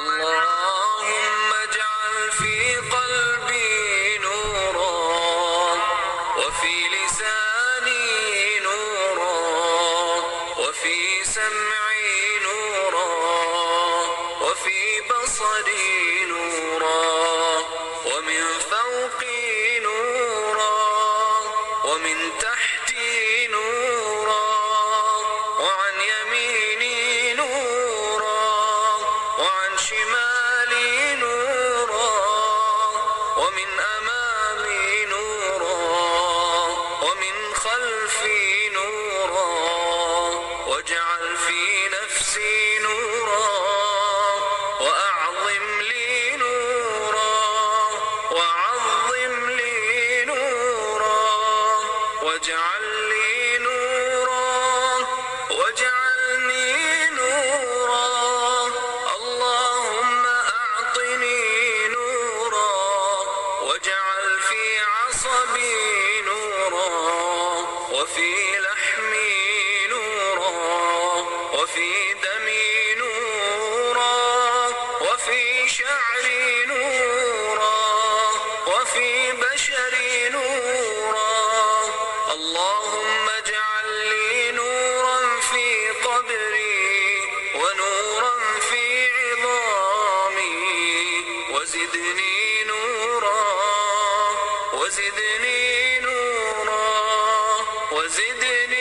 اللهم اجعل في قلبي نورا، وفي لساني نورا، وفي سمعي نورا، وفي بصري نورا، ومن فوقي نورا، ومن تحتي نورا، وعن يميني نورا، وعن شمالي نورا، ومن أمامي نورا، ومن خلفي نورا، واجعل في نفسي نورا، وأعظم لي نورا، وعظم لي نورا، واجعل لي نورا، واجعلني نورا. اللهم أعطني نورا، واجعل في عصبي نورا، وفي لحمي نورا، وفي دمي نورا، وفي شعري نورا، وفي بشري نورا. اللهم اجعل لي نورا في قبري، ونورا في عظامي، وزدني نورا، وزدني نورا، وزدني